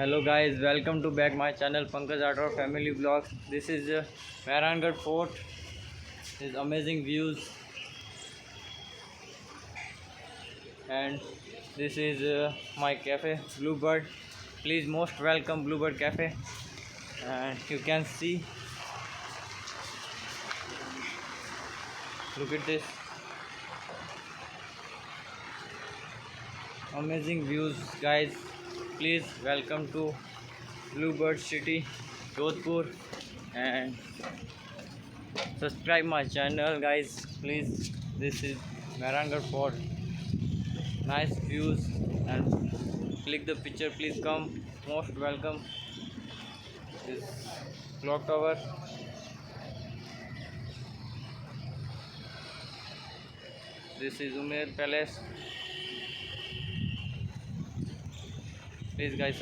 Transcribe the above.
Hello guys, welcome to back my channel Pankaj Art or Family Vlogs. This is Mehrangarh Fort. This amazing views, and this is my cafe Bluebird. Please most welcome Bluebird Cafe. And you can see, look at this amazing views guys. Please welcome to Bluebird City, Jodhpur, and subscribe my channel guys. Please, this is Mehrangarh Fort. Nice views, and click the picture. Please come, most welcome. This clock tower. This is Ummed Palace. Please guys